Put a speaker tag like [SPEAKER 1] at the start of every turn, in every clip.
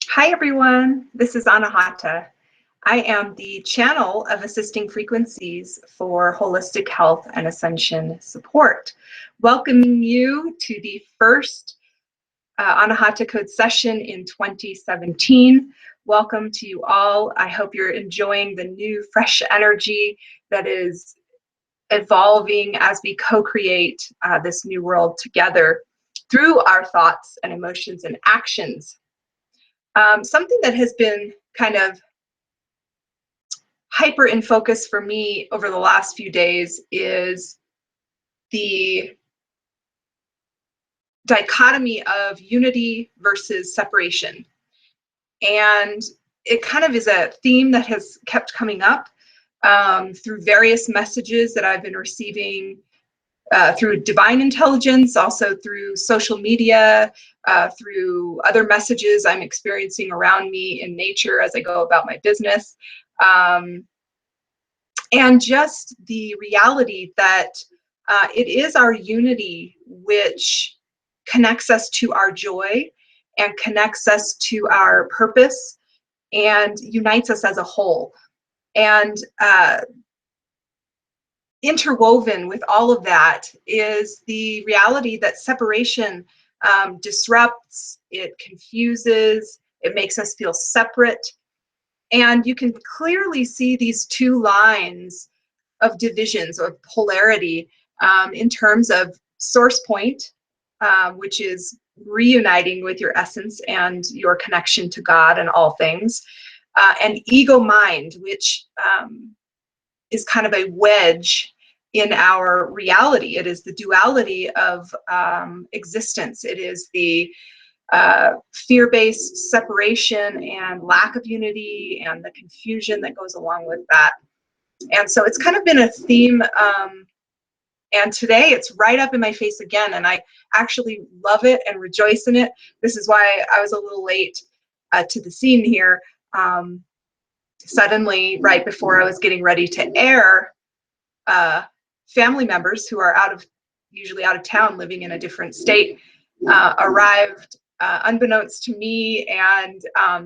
[SPEAKER 1] Hi everyone, this is Anahata. I am the channel of assisting frequencies for holistic health and ascension support. Welcoming you to the first Anahata Code session in 2017. Welcome to you all. I hope you're enjoying the new fresh energy that is evolving as we co-create this new world together through our thoughts and emotions and actions. Something that has been kind of hyper in focus for me over the last few days is the dichotomy of unity versus separation. And it kind of is a theme that has kept coming up through various messages that I've been receiving through divine intelligence, also through social media, through other messages I'm experiencing around me in nature as I go about my business. And just the reality that it is our unity which connects us to our joy and connects us to our purpose and unites us as a whole. And interwoven with all of that is the reality that separation disrupts, it confuses, it makes us feel separate. And you can clearly see these two lines of divisions, of polarity, in terms of source point, which is reuniting with your essence and your connection to God and all things, and ego mind, which is kind of a wedge in our reality. It is the duality of existence. It is the fear-based separation and lack of unity and the confusion that goes along with that. And so it's kind of been a theme, and today it's right up in my face again, and I actually love it and rejoice in it. This is why I was a little late to the scene here. Suddenly, right before I was getting ready to air, family members who are usually out of town, living in a different state, arrived unbeknownst to me, and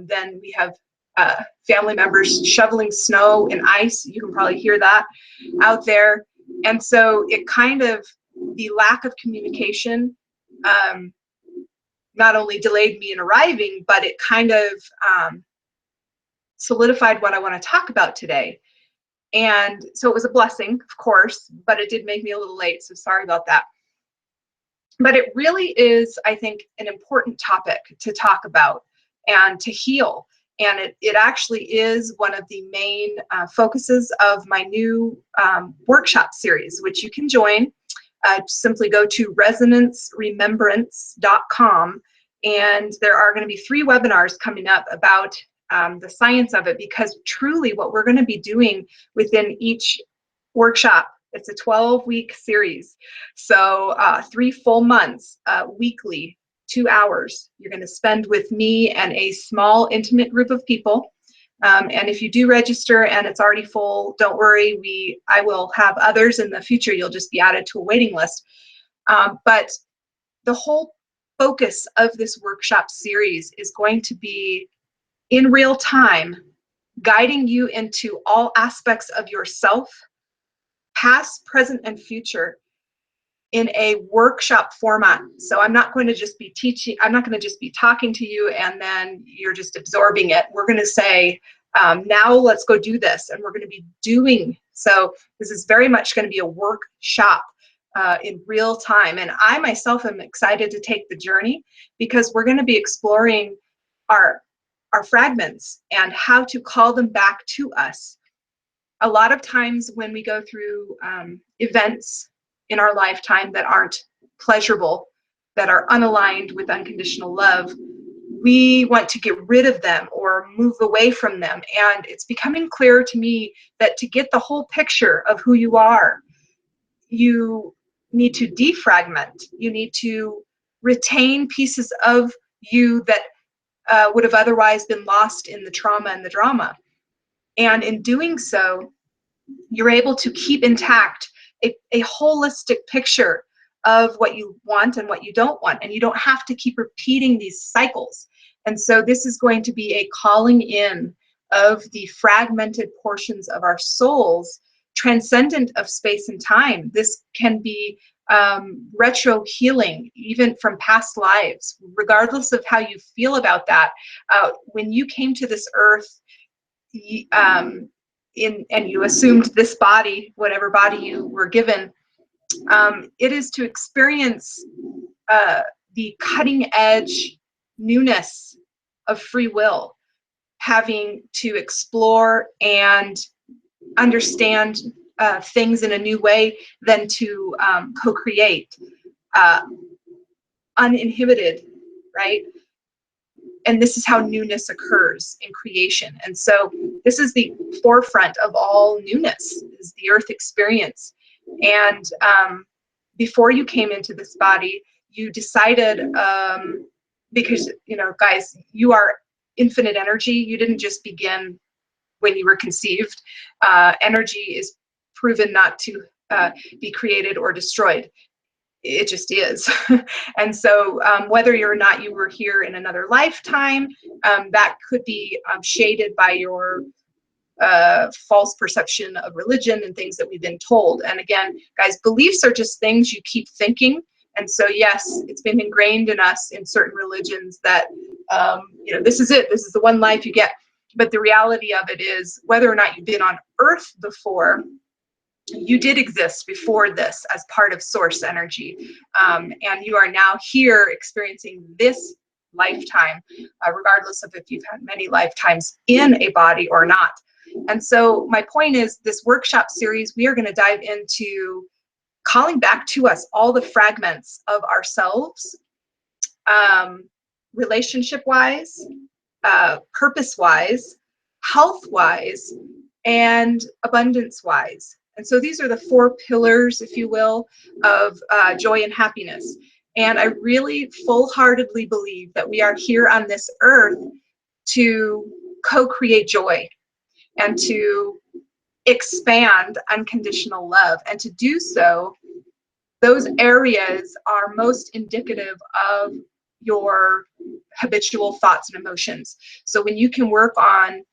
[SPEAKER 1] then we have family members shoveling snow and ice. You can probably hear that out there. And so it kind of, the lack of communication not only delayed me in arriving, but it kind of solidified what I want to talk about today. And so it was a blessing, of course, but it did make me a little late, so sorry about that. But it really is, I think, an important topic to talk about and to heal. And it actually is one of the main focuses of my new workshop series, which you can join. Simply go to resonanceremembrance.com, and there are going to be 3 webinars coming up about the science of it, because truly what we're going to be doing within each workshop, it's a 12-week series, so 3 full months, weekly, 2 hours you're going to spend with me and a small intimate group of people. And if you do register and it's already full, don't worry, I will have others in the future. You'll just be added to a waiting list. But the whole focus of this workshop series is going to be in real time, guiding you into all aspects of yourself, past, present, and future, in a workshop format. So I'm not going to just be teaching, I'm not going to just be talking to you and then you're just absorbing it. We're going to say, now let's go do this, and we're going to be doing. So this is very much going to be a workshop in real time. And I myself am excited to take the journey, because we're going to be exploring our fragments and how to call them back to us. A lot of times when we go through events in our lifetime that aren't pleasurable, that are unaligned with unconditional love, we want to get rid of them or move away from them. And it's becoming clearer to me that to get the whole picture of who you are, you need to defragment. You need to retain pieces of you that would have otherwise been lost in the trauma and the drama. And in doing so, you're able to keep intact a holistic picture of what you want and what you don't want. And you don't have to keep repeating these cycles. And so this is going to be a calling in of the fragmented portions of our souls, transcendent of space and time. This can be retro healing, even from past lives, regardless of how you feel about that. When you came to this earth, and you assumed this body, whatever body you were given, it is to experience the cutting edge newness of free will, having to explore and understand things in a new way, than to co-create uninhibited, right? And this is how newness occurs in creation. And so this is the forefront of all newness, is the earth experience. And before you came into this body, you decided, because, you know, guys, you are infinite energy. You didn't just begin when you were conceived. Energy is proven not to be created or destroyed. It just is. And so whether or not you were here in another lifetime, that could be shaded by your false perception of religion and things that we've been told. And again, guys, beliefs are just things you keep thinking. And so yes, it's been ingrained in us in certain religions that, you know, this is it, this is the one life you get. But the reality of it is, whether or not you've been on Earth before, you did exist before this as part of source energy, and you are now here experiencing this lifetime, regardless of if you've had many lifetimes in a body or not. And so my point is, this workshop series, we are going to dive into calling back to us all the fragments of ourselves, relationship-wise, purpose-wise, health-wise, and abundance-wise. And so these are the 4 pillars, if you will, of joy and happiness. And I really full-heartedly believe that we are here on this earth to co-create joy and to expand unconditional love. And to do so, those areas are most indicative of your habitual thoughts and emotions. So when you can work on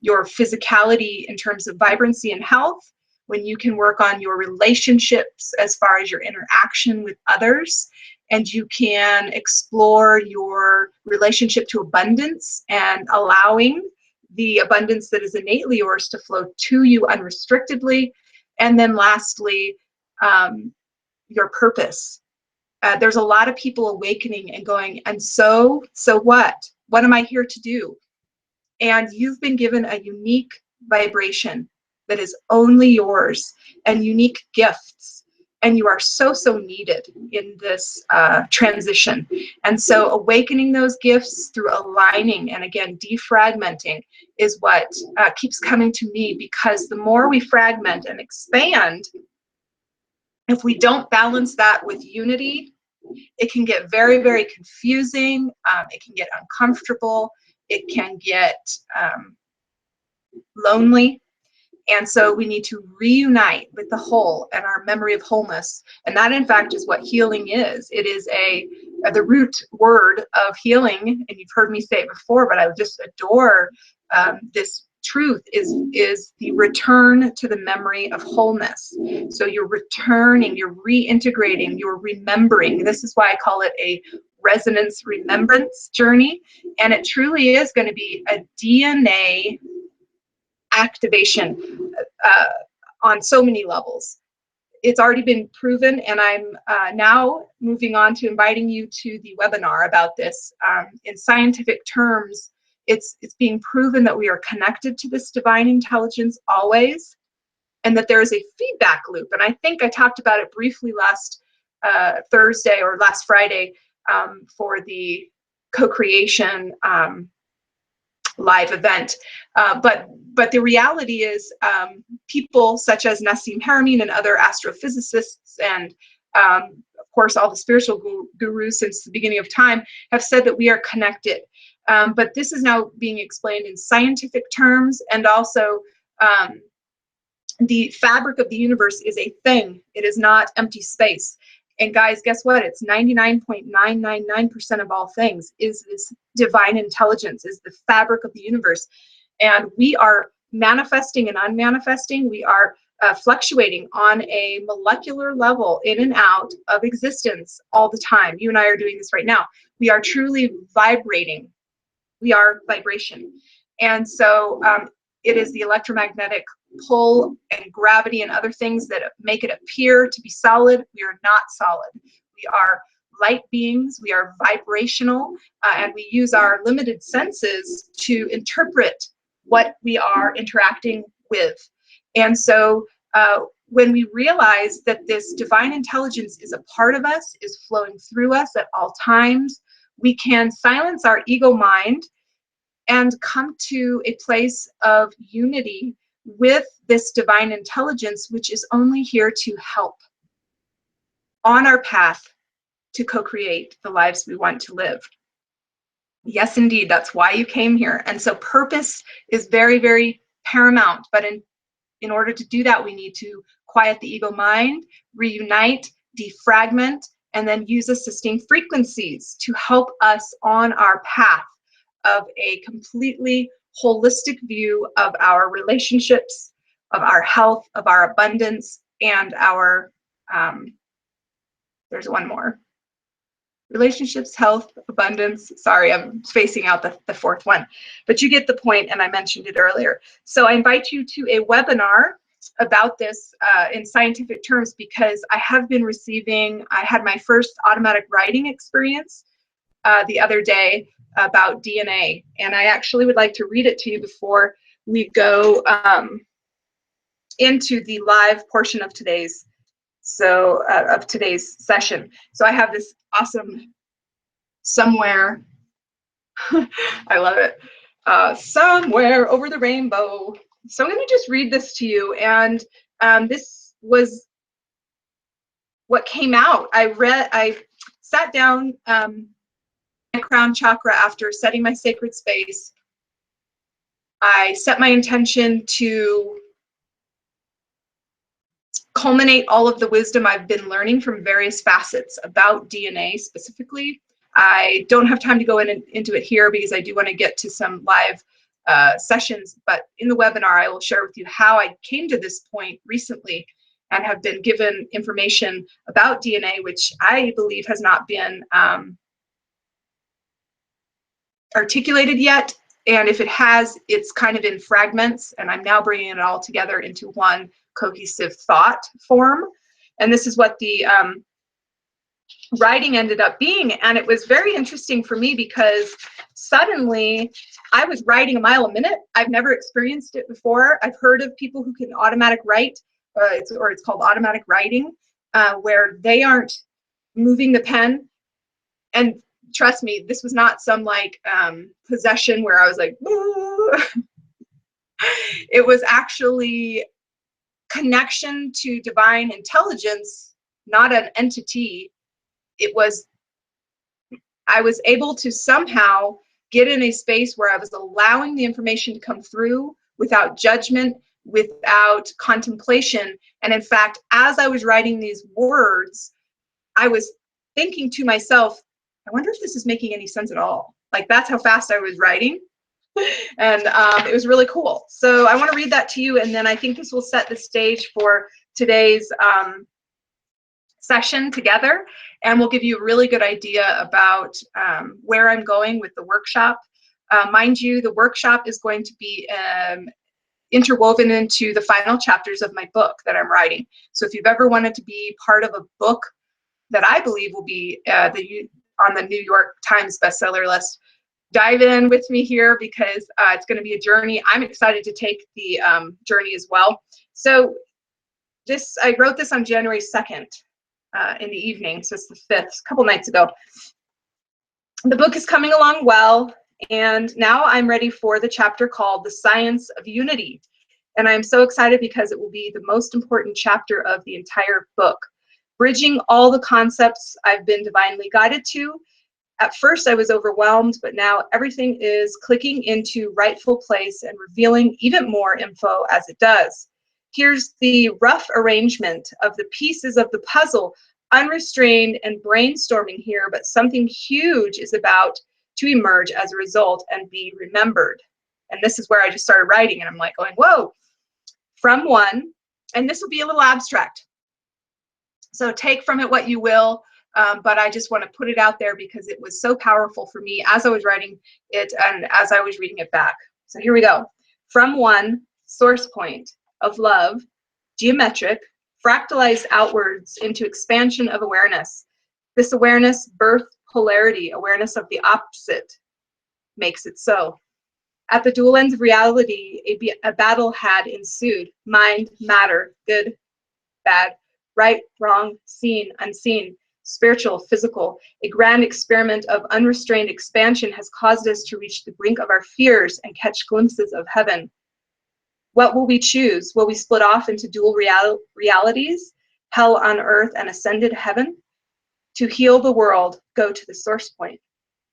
[SPEAKER 1] your physicality in terms of vibrancy and health, when you can work on your relationships as far as your interaction with others, and you can explore your relationship to abundance and allowing the abundance that is innately yours to flow to you unrestrictedly. And then lastly, your purpose. There's a lot of people awakening and going, and so what? What am I here to do? And you've been given a unique vibration that is only yours, and unique gifts. And you are so needed in this transition. And so awakening those gifts through aligning and, again, defragmenting is what keeps coming to me, because the more we fragment and expand, if we don't balance that with unity, it can get very confusing. It can get uncomfortable. It can get lonely. And so we need to reunite with the whole and our memory of wholeness. And that, in fact, is what healing is. It is the root word of healing. And you've heard me say it before, but I would just adore this truth is the return to the memory of wholeness. So you're returning, you're reintegrating, you're remembering. This is why I call it a resonance remembrance journey. And it truly is going to be a DNA activation on so many levels. It's already been proven, and I'm now moving on to inviting you to the webinar about this. In scientific terms, it's being proven that we are connected to this divine intelligence always, and that there is a feedback loop. And I think I talked about it briefly last Thursday or last Friday for the co-creation live event. But the reality is, people such as Nassim Haramein and other astrophysicists, and of course all the spiritual gurus since the beginning of time, have said that we are connected. But this is now being explained in scientific terms, and also the fabric of the universe is a thing. It is not empty space. And guys, guess what? It's 99.999% of all things is this divine intelligence, is the fabric of the universe. And we are manifesting and unmanifesting. We are fluctuating on a molecular level in and out of existence all the time. You and I are doing this right now. We are truly vibrating. We are vibration. And so it is the electromagnetic pull and gravity and other things that make it appear to be solid. We are not solid. We are light beings. We are vibrational, and we use our limited senses to interpret what we are interacting with. And so when we realize that this divine intelligence is a part of us, is flowing through us at all times, we can silence our ego mind and come to a place of unity with this divine intelligence, which is only here to help on our path to co-create the lives we want to live. Yes, indeed, that's why you came here. And so purpose is very, very paramount. But in order to do that, we need to quiet the ego mind, reunite, defragment, and then use assisting frequencies to help us on our path of a completely holistic view of our relationships, of our health, of our abundance, and our, there's one more. Relationships, health, abundance. Sorry, I'm spacing out the fourth one. But you get the point, and I mentioned it earlier. So I invite you to a webinar about this in scientific terms, because I have been receiving, I had my first automatic writing experience the other day about DNA, and I actually would like to read it to you before we go into the live portion of today's session. So I have this awesome somewhere, I love it, somewhere over the rainbow. So I'm going to just read this to you, and this was what came out. I sat down my crown chakra after setting my sacred space. I set my intention to culminate all of the wisdom I've been learning from various facets about DNA specifically. I don't have time to go into it here because I do want to get to some live sessions, but in the webinar I will share with you how I came to this point recently and have been given information about DNA, which I believe has not been articulated yet. And if it has, it's kind of in fragments, and I'm now bringing it all together into one cohesive thought form. And this is what the writing ended up being. And it was very interesting for me because suddenly I was writing a mile a minute. I've never experienced it before. I've heard of people who can automatic write, or it's called automatic writing, where they aren't moving the pen. And trust me, this was not some like possession where I was like, woo. It was actually connection to divine intelligence, not an entity. It was, I was able to somehow get in a space where I was allowing the information to come through without judgment, without contemplation. And in fact, as I was writing these words, I was thinking to myself, I wonder if this is making any sense at all. Like, that's how fast I was writing. And it was really cool. So I want to read that to you, and then I think this will set the stage for today's session together, and we'll give you a really good idea about where I'm going with the workshop. Mind you, the workshop is going to be interwoven into the final chapters of my book that I'm writing. So if you've ever wanted to be part of a book that I believe will be on the New York Times bestseller list, dive in with me here, because it's going to be a journey. I'm excited to take the journey as well. So I wrote this on January 2nd in the evening, so it's the 5th, a couple nights ago. The book is coming along well, and now I'm ready for the chapter called The Science of Unity. And I'm so excited because it will be the most important chapter of the entire book, bridging all the concepts I've been divinely guided to. At first I was overwhelmed, but now everything is clicking into rightful place and revealing even more info as it does. Here's the rough arrangement of the pieces of the puzzle unrestrained and brainstorming here, but something huge is about to emerge as a result and be remembered. And this is where I just started writing, and I'm like going, whoa, from one, and this will be a little abstract. So take from it what you will, but I just want to put it out there because it was so powerful for me as I was writing it and as I was reading it back. So here we go. From one source point of love, geometric, fractalized outwards into expansion of awareness. This awareness birth polarity, awareness of the opposite, makes it so. At the dual ends of reality, a battle had ensued. Mind, matter, good, bad, right, wrong, seen, unseen, spiritual, physical. A grand experiment of unrestrained expansion has caused us to reach the brink of our fears and catch glimpses of heaven. What will we choose? Will we split off into dual realities, hell on earth and ascended heaven? To heal the world, go to the source point.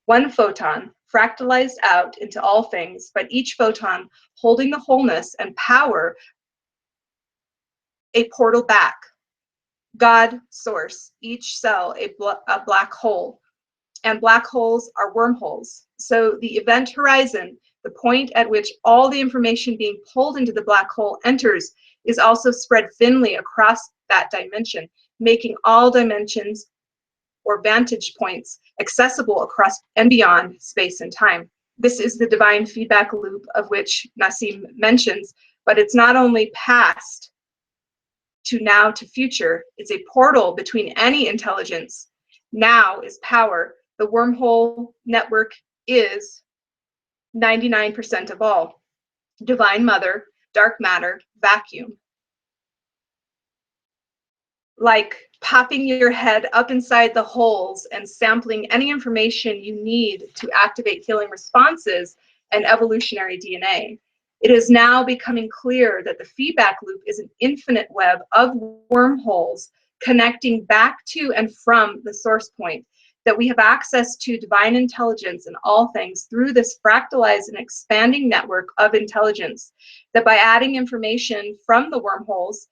[SPEAKER 1] One photon, fractalized out into all things, but each photon holding the wholeness and power, a portal back. God, source, each cell a black hole, and black holes are wormholes. So the event horizon, the point at which all the information being pulled into the black hole enters, is also spread thinly across that dimension, making all dimensions or vantage points accessible across and beyond space and time. This is the divine feedback loop of which Nassim mentions, but it's not only past to now to future, it's a portal between any intelligence. Now is power. The wormhole network is 99% of all. Divine Mother, dark matter, vacuum. Like popping your head up inside the holes and sampling any information you need to activate healing responses and evolutionary DNA. It is now becoming clear that the feedback loop is an infinite web of wormholes connecting back to and from the source point, that we have access to divine intelligence in all things through this fractalized and expanding network of intelligence, that by adding information from the wormholes,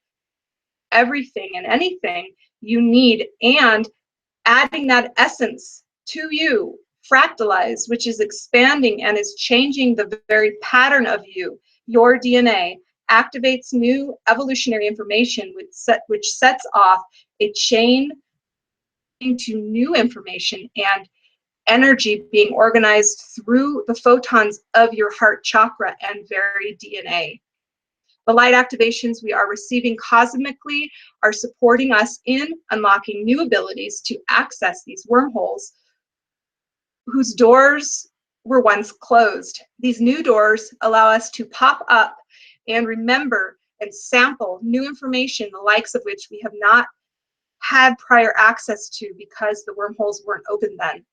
[SPEAKER 1] everything and anything you need, and adding that essence to you, fractalized, which is expanding and is changing the very pattern of you, your DNA, activates new evolutionary information which sets off a chain into new information and energy being organized through the photons of your heart chakra and very DNA. The light activations we are receiving cosmically are supporting us in unlocking new abilities to access these wormholes whose doors were once closed. These new doors allow us to pop up and remember and sample new information, the likes of which we have not had prior access to because the wormholes weren't open then.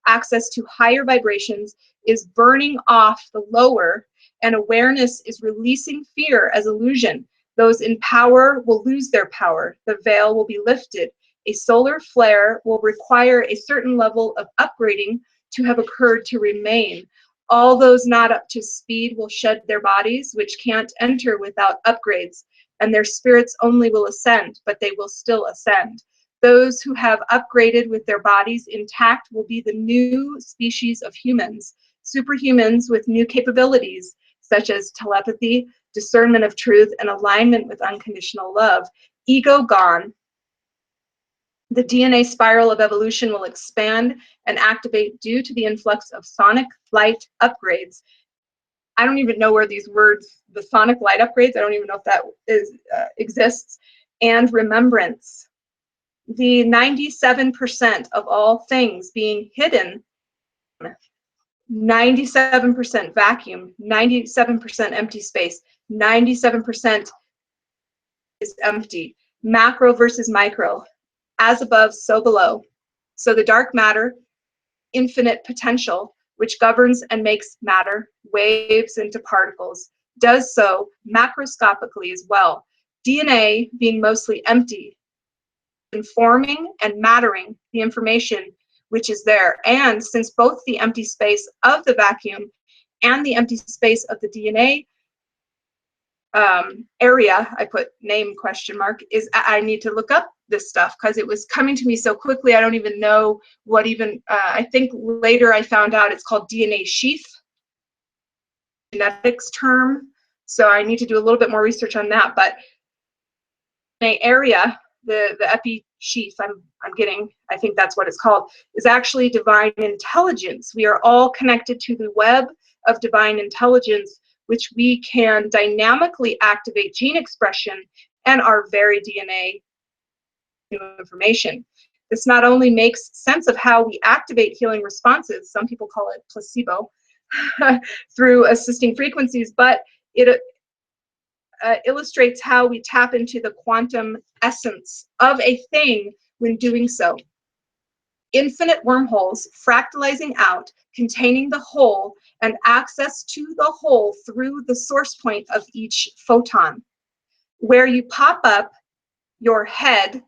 [SPEAKER 1] Access to higher vibrations is burning off the lower, and awareness is releasing fear as illusion. Those in power will lose their power. The veil will be lifted. A solar flare will require a certain level of upgrading to have occurred to remain. All those not up to speed will shed their bodies, which can't enter without upgrades, and their spirits only will ascend, but they will still ascend. Those who have upgraded with their bodies intact will be the new species of humans, superhumans with new capabilities, such as telepathy, discernment of truth, and alignment with unconditional love. Ego gone. The DNA spiral of evolution will expand and activate due to the influx of sonic light upgrades. I don't even know where these words, the sonic light upgrades, I don't even know if that exists, and remembrance. The 97% of all things being hidden, 97% vacuum, 97% empty space, 97% is empty. Macro versus micro, as above, so below. So the dark matter, infinite potential, which governs and makes matter, waves into particles, does so macroscopically as well. DNA being mostly empty, informing and mattering the information which is there. And since both the empty space of the vacuum and the empty space of the DNA area, I put name question mark, is I need to look up this stuff because it was coming to me so quickly. I don't even know what even, I think later I found out it's called DNA sheath, genetics term. So I need to do a little bit more research on that. But the area, the epi sheath I'm getting, I think that's what it's called, is actually divine intelligence. We are all connected to the web of divine intelligence, which we can dynamically activate gene expression and our very DNA information. This not only makes sense of how we activate healing responses, some people call it placebo, through assisting frequencies, but it illustrates how we tap into the quantum essence of a thing when doing so. Infinite wormholes fractalizing out, containing the whole, and access to the whole through the source point of each photon. Where you pop up your head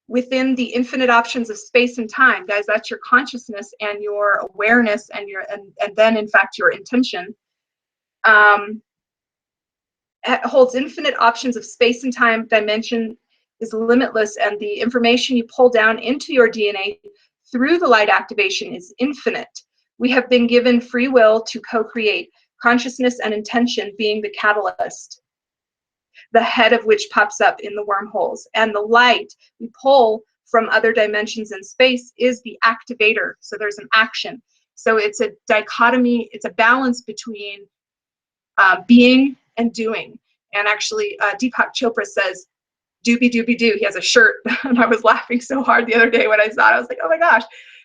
[SPEAKER 1] within the infinite options of space and time, guys, that's your consciousness and your awareness and your and then in fact your intention. It holds infinite options of space and time. Dimension is limitless, and the information you pull down into your DNA through the light activation is infinite. We have been given free will to co-create, consciousness and intention being the catalyst, the head of which pops up in the wormholes. And the light we pull from other dimensions in space is the activator. So there's an action. So it's a dichotomy, it's a balance between being and doing. And actually, Deepak Chopra says, doobie doobie doo. He has a shirt, and I was laughing so hard the other day when I saw it. I was like, oh my gosh,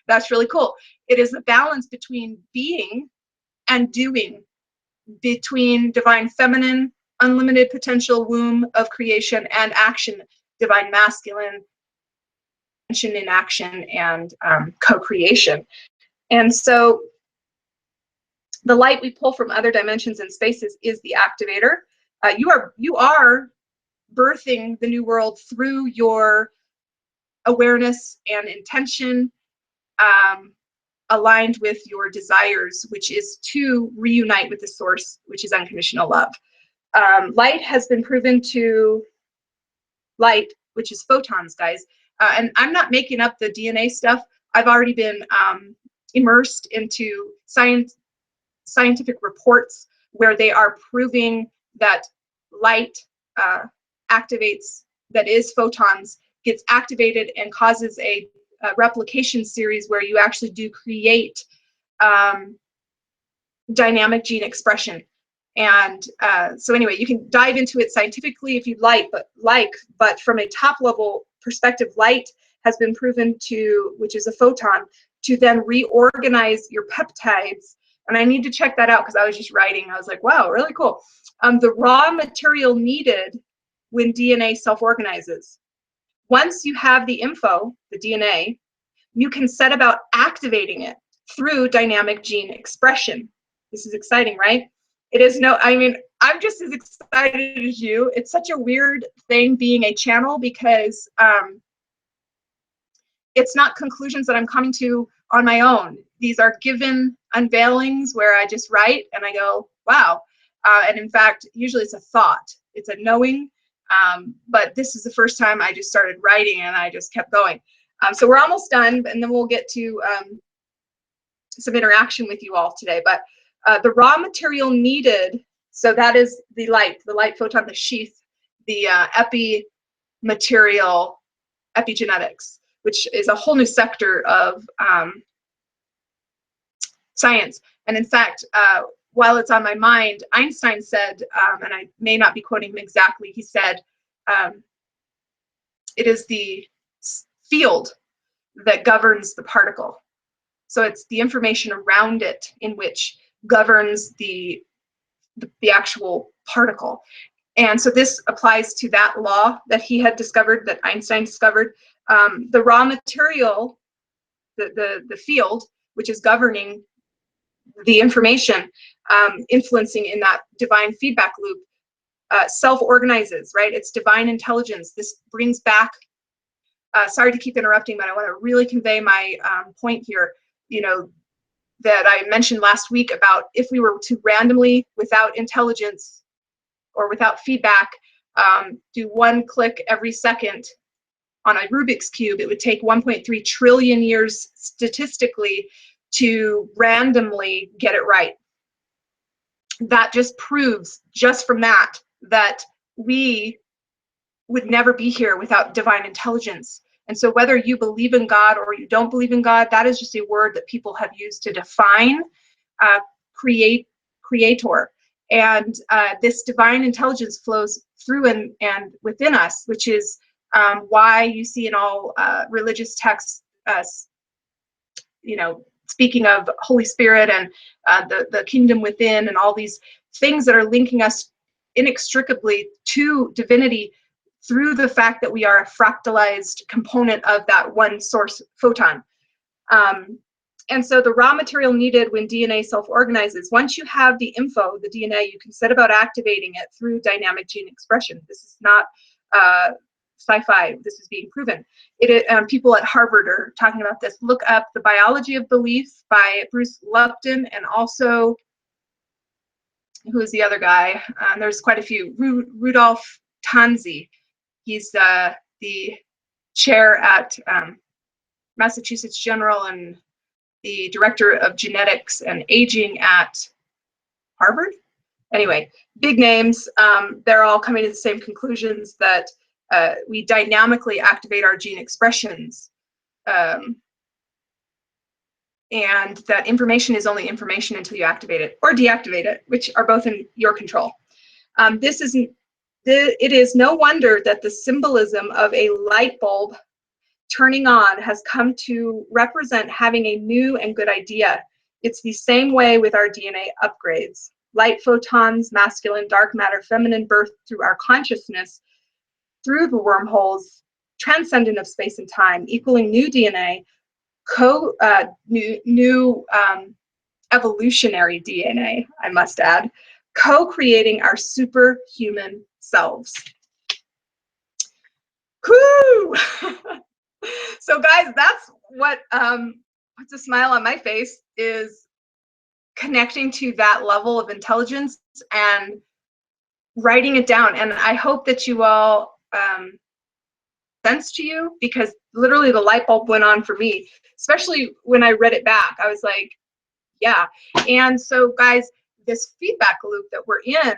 [SPEAKER 1] that's really cool. It is the balance between being and doing, between divine feminine, unlimited potential womb of creation, and action, divine masculine, attention in action, and co-creation. And so the light we pull from other dimensions and spaces is the activator. You are birthing the new world through your awareness and intention, aligned with your desires, which is to reunite with the source, which is unconditional love. Light has been proven to, light, which is photons, guys, and I'm not making up the DNA stuff. I've already been immersed into scientific reports where they are proving that light activates, that is photons, gets activated and causes a replication series where you actually do create dynamic gene expression. And so anyway, you can dive into it scientifically if you'd like, but from a top level perspective, light has been proven to, which is a photon, to then reorganize your peptides. And I need to check that out because I was just writing. I was like, wow, really cool. The raw material needed when DNA self-organizes. Once you have the info, the DNA, you can set about activating it through dynamic gene expression. This is exciting, right? It is no, I mean, I'm just as excited as you. It's such a weird thing being a channel because it's not conclusions that I'm coming to on my own. These are given unveilings where I just write and I go, wow. And in fact, usually it's a thought, it's a knowing. But this is the first time I just started writing and I just kept going. So we're almost done, and then we'll get to some interaction with you all today. But the raw material needed, so that is the light photon, the sheath, the epi material, epigenetics, which is a whole new sector of science. And in fact, while it's on my mind, Einstein said, and I may not be quoting him exactly, he said, it is the field that governs the particle. So it's the information around it in which governs the actual particle. And so this applies to that law that he had discovered, that Einstein discovered. The raw material, the field, which is governing the information, influencing in that divine feedback loop, self-organizes, right? It's divine intelligence. This brings back, sorry to keep interrupting, but I want to really convey my point here, you know, that I mentioned last week about if we were to randomly, without intelligence or without feedback, do one click every second on a Rubik's Cube, it would take 1.3 trillion years statistically to randomly get it right. That just proves, just from that, that we would never be here without divine intelligence. And so whether you believe in God or you don't believe in God, that is just a word that people have used to define creator. And this divine intelligence flows through and within us, which is why you see in all religious texts, you know, speaking of Holy Spirit and the kingdom within and all these things that are linking us inextricably to divinity through the fact that we are a fractalized component of that one source photon. And so the raw material needed when DNA self-organizes, once you have the info, the DNA, you can set about activating it through dynamic gene expression. This is not sci-fi, this is being proven. People at Harvard are talking about this. Look up The Biology of Belief by Bruce Lupton, and also, who is the other guy? There's quite a few. Rudolph Tanzi. He's the chair at Massachusetts General and the director of genetics and aging at Harvard. Anyway, big names. They're all coming to the same conclusions, that we dynamically activate our gene expressions, and that information is only information until you activate it or deactivate it, which are both in your control. It is no wonder that the symbolism of a light bulb turning on has come to represent having a new and good idea. It's the same way with our DNA upgrades. Light photons, masculine, dark matter, feminine birth through our consciousness, through the wormholes, transcendent of space and time, equaling new DNA, new evolutionary DNA, I must add, co-creating our superhuman selves. Whoo! So guys, that's what puts a smile on my face, is connecting to that level of intelligence and writing it down. And I hope that you all sense to you, because literally the light bulb went on for me, especially when I read it back. I was like, yeah. And so guys, this feedback loop that we're in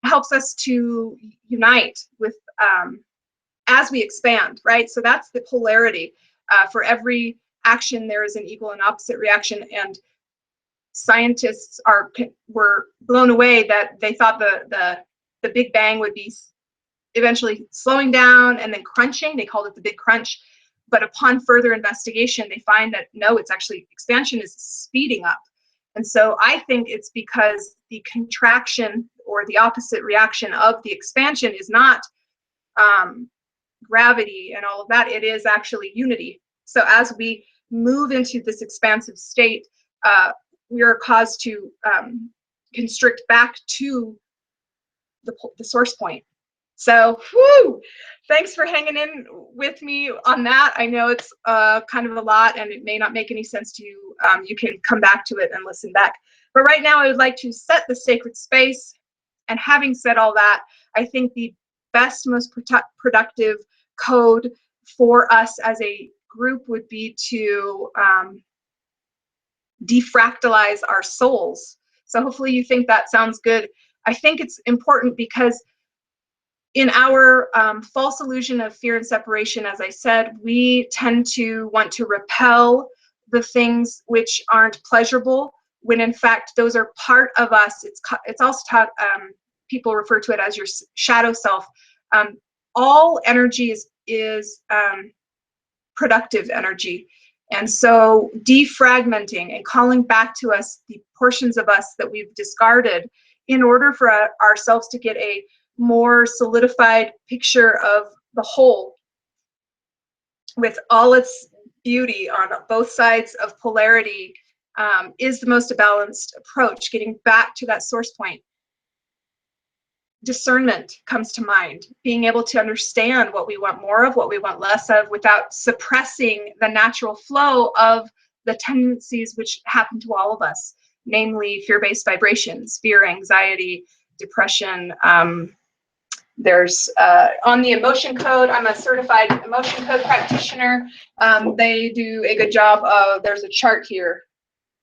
[SPEAKER 1] helps us to unite with as we expand, right? So that's the polarity. For every action, there is an equal and opposite reaction. And scientists were blown away that they thought the Big Bang would be eventually slowing down and then crunching. They called it the Big Crunch. But upon further investigation, they find that no, it's actually expansion is speeding up. And so I think it's because the contraction or the opposite reaction of the expansion is not gravity and all of that, it is actually unity. So as we move into this expansive state, we are caused to constrict back to the source point. So, whoo, thanks for hanging in with me on that. I know it's kind of a lot and it may not make any sense to you. You can come back to it and listen back. But right now I would like to set the sacred space. And having said all that, I think the best, most productive code for us as a group would be to defractalize our souls. So hopefully you think that sounds good. I think it's important because in our false illusion of fear and separation, as I said, we tend to want to repel the things which aren't pleasurable, when in fact those are part of us. It's also taught, people refer to it as your shadow self. All energy is productive energy. And so defragmenting and calling back to us the portions of us that we've discarded in order for ourselves to get a more solidified picture of the whole with all its beauty on both sides of polarity is the most balanced approach, getting back to that source point. Discernment comes to mind, being able to understand what we want more of, what we want less of, without suppressing the natural flow of the tendencies which happen to all of us, namely fear-based vibrations, fear, anxiety, depression, There's on the emotion code, I'm a certified emotion code practitioner. They do a good job of, there's a chart here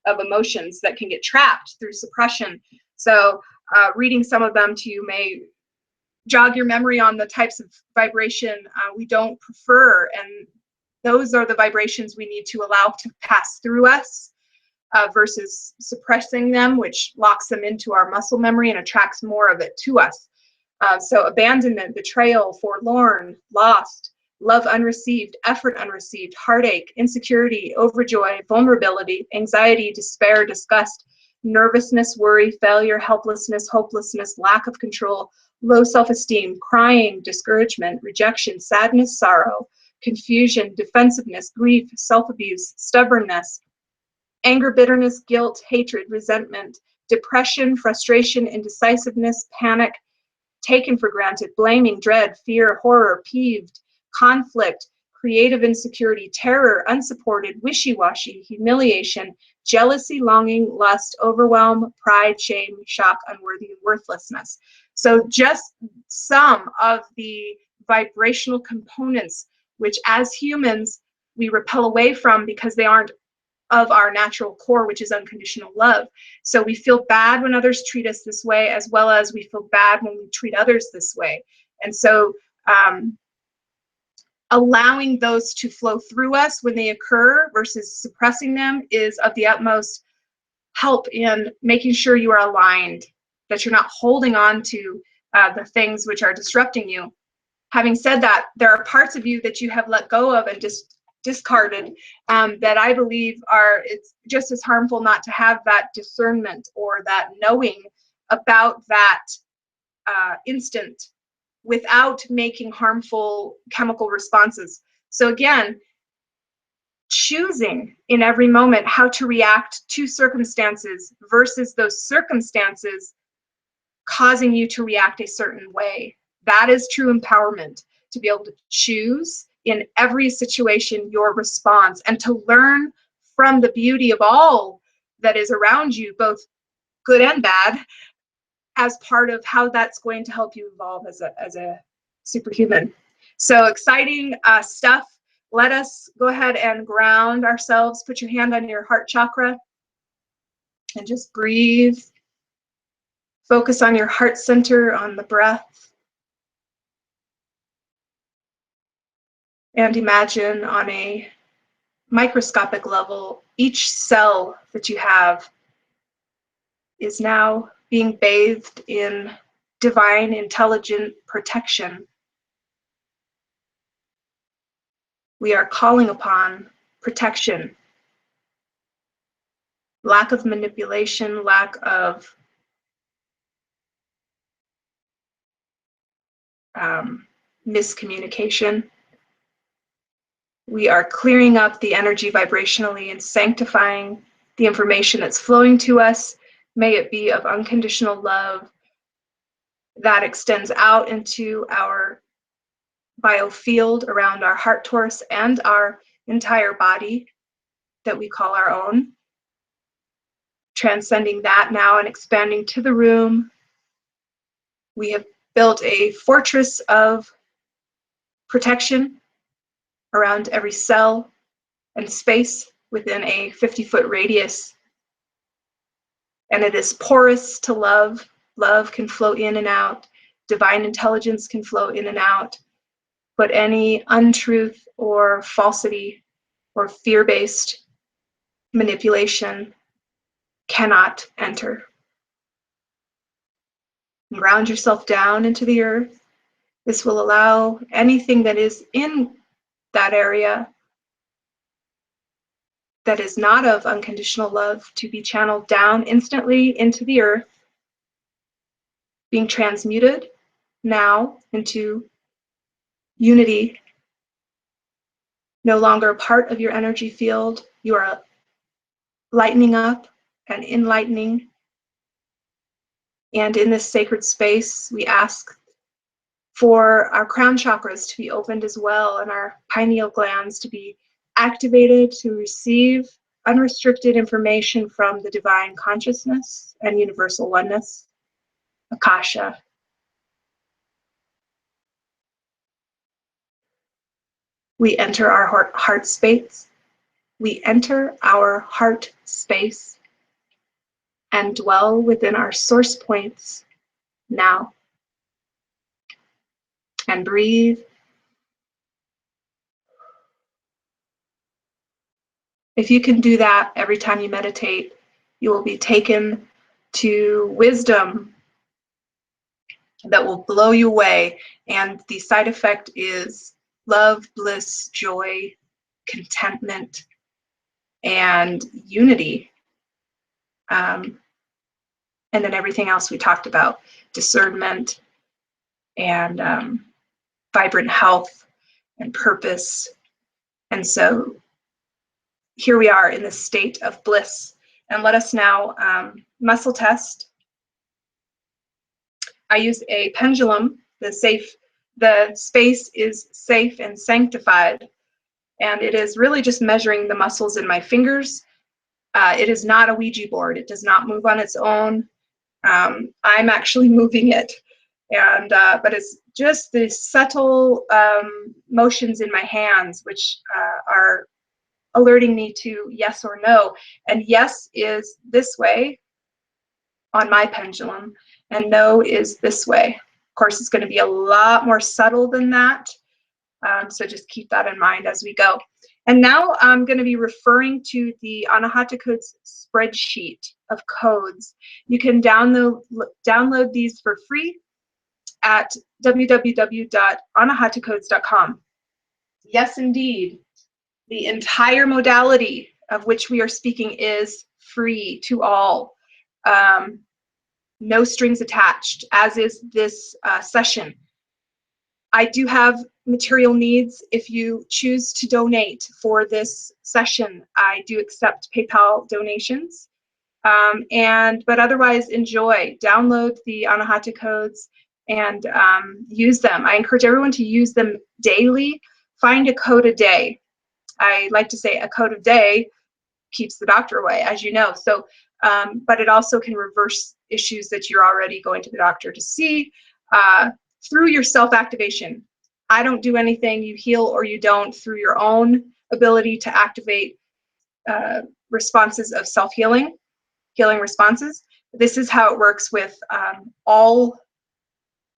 [SPEAKER 1] of emotions that can get trapped through suppression. So reading some of them to you may jog your memory on the types of vibration we don't prefer, and those are the vibrations we need to allow to pass through us versus suppressing them, which locks them into our muscle memory and attracts more of it to us. So abandonment, betrayal, forlorn, lost, love unreceived, effort unreceived, heartache, insecurity, overjoy, vulnerability, anxiety, despair, disgust, nervousness, worry, failure, helplessness, hopelessness, lack of control, low self-esteem, crying, discouragement, rejection, sadness, sorrow, confusion, defensiveness, grief, self-abuse, stubbornness, anger, bitterness, guilt, hatred, resentment, depression, frustration, indecisiveness, panic, taken for granted, blaming, dread, fear, horror, peeved, conflict, creative insecurity, terror, unsupported, wishy-washy, humiliation, jealousy, longing, lust, overwhelm, pride, shame, shock, unworthy, and worthlessness. So just some of the vibrational components which as humans we repel away from because they aren't of our natural core, which is unconditional love. So we feel bad when others treat us this way, as well as we feel bad when we treat others this way. And so allowing those to flow through us when they occur versus suppressing them is of the utmost help in making sure you are aligned, that you're not holding on to the things which are disrupting you. Having said that, there are parts of you that you have let go of and just discarded that I believe are, it's just as harmful not to have that discernment or that knowing about that instant without making harmful chemical responses. So again, choosing in every moment how to react to circumstances versus those circumstances causing you to react a certain way. That is true empowerment, to be able to choose in every situation your response and to learn from the beauty of all that is around you, both good and bad, as part of how that's going to help you evolve as a superhuman. So exciting stuff. Let us go ahead and ground ourselves. Put your hand on your heart chakra and just breathe. Focus on your heart center, on the breath. And imagine on a microscopic level, each cell that you have is now being bathed in divine, intelligent protection. We are calling upon protection, lack of manipulation, lack of miscommunication. We are clearing up the energy vibrationally and sanctifying the information that's flowing to us. May it be of unconditional love that extends out into our biofield around our heart torus and our entire body that we call our own. Transcending that now and expanding to the room. We have built a fortress of protection around every cell and space within a 50-foot radius. And it is porous to love. Love can flow in and out. Divine intelligence can flow in and out. But any untruth or falsity or fear-based manipulation cannot enter. Ground yourself down into the earth. This will allow anything that is in that area that is not of unconditional love to be channeled down instantly into the earth, being transmuted now into unity, no longer a part of your energy field. You are lightening up and enlightening. And in this sacred space, we ask for our crown chakras to be opened as well and our pineal glands to be activated to receive unrestricted information from the divine consciousness and universal oneness, Akasha. We enter our heart space. We enter our heart space and dwell within our source points now. And breathe. If you can do that every time you meditate, you will be taken to wisdom that will blow you away. And the side effect is love, bliss, joy, contentment, and unity. And then everything else we talked about, discernment and vibrant health and purpose. And so here we are in this state of bliss. And let us now muscle test. I use a pendulum. The space is safe and sanctified. And it is really just measuring the muscles in my fingers. It is not a Ouija board. It does not move on its own. I'm actually moving it. And but it's just the subtle motions in my hands, which are alerting me to yes or no. And yes is this way on my pendulum, and no is this way. Of course, it's going to be a lot more subtle than that. So just keep that in mind as we go. And now I'm going to be referring to the Anahata codes spreadsheet of codes. You can download these for free at www.anahatacodes.com. Yes, indeed. The entire modality of which we are speaking is free to all. No strings attached, as is this session. I do have material needs. If you choose to donate for this session, I do accept PayPal donations. But otherwise, enjoy. Download the Anahata codes and use them. I encourage everyone to use them daily. Find a code a day. I like to say a code a day keeps the doctor away, as you know. So, but it also can reverse issues that you're already going to the doctor to see through your self-activation. I don't do anything. You heal or you don't through your own ability to activate responses of self-healing, healing responses. This is how it works with all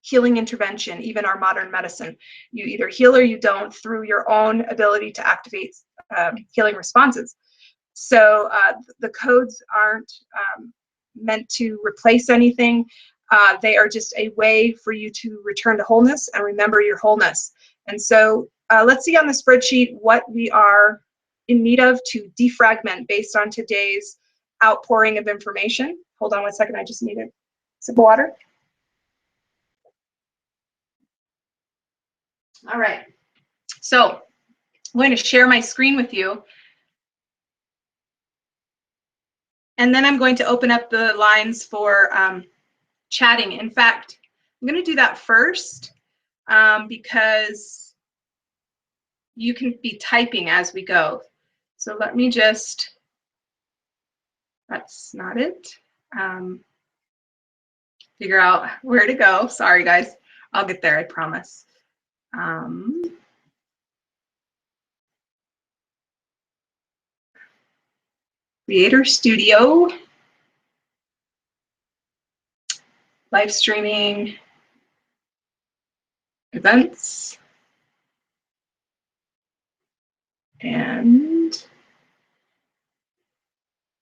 [SPEAKER 1] healing intervention, even our modern medicine. You either heal or you don't through your own ability to activate healing responses. So the codes aren't meant to replace anything. They are just a way for you to return to wholeness and remember your wholeness. And so let's see on the spreadsheet what we are in need of to defragment based on today's outpouring of information. Hold on one second, I just need a sip of water. All right, so I'm going to share my screen with you. And then I'm going to open up the lines for chatting. In fact, I'm going to do that first because you can be typing as we go. So let me just, that's not it. Figure out where to go. Sorry, guys. I'll get there, I promise. Creator Studio. Live streaming. Events. And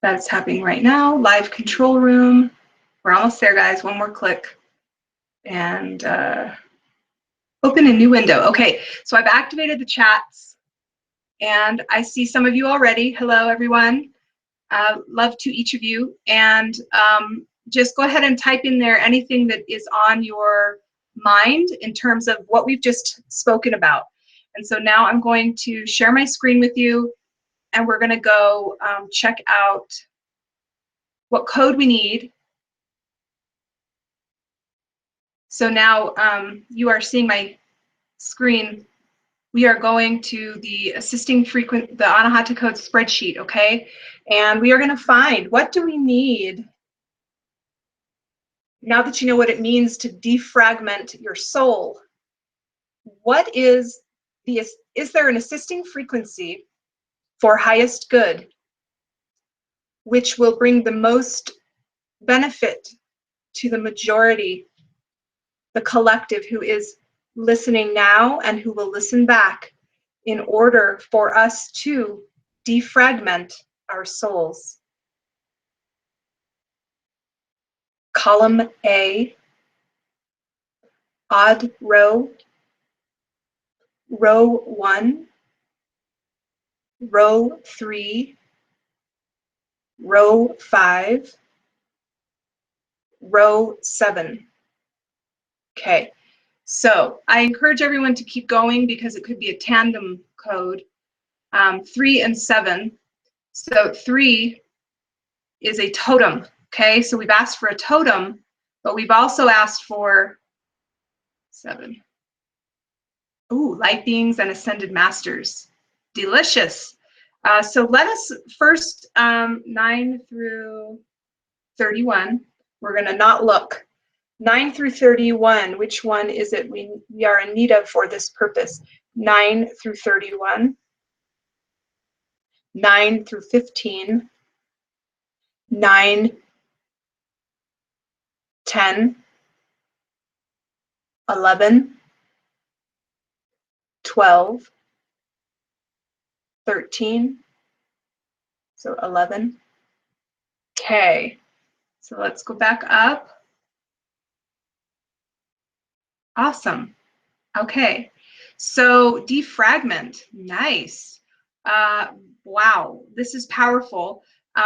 [SPEAKER 1] that's happening right now. Live control room. We're almost there, guys. One more click. And open a new window. Okay, so I've activated the chats. And I see some of you already. Hello, everyone. Love to each of you. And just go ahead and type in there anything that is on your mind in terms of what we've just spoken about. And so now I'm going to share my screen with you, and we're going to go check out what code we need. So now you are seeing my screen. We are going to the the Anahata code spreadsheet, okay? And we are going to find, what do we need now that you know what it means to defragment your soul? What is is there an assisting frequency for highest good, which will bring the most benefit to the majority, the collective who is listening now and who will listen back, in order for us to defragment our souls? Column A, odd row, row 1, row 3, row 5, row 7. Okay, so I encourage everyone to keep going because it could be a tandem code. 3 and 7. So 3 is a totem. Okay, so we've asked for a totem, but we've also asked for 7. Ooh, light beings and ascended masters. Delicious. So let us first 9 through 31. We're going to not look. 9 through 31, which one is it we are in need of for this purpose? 9 through 31, 9 through 15, 9, 10, 11, 12, 13, so 11. Okay, so let's go back up. Awesome. Okay, so defragment, nice. Wow, this is powerful.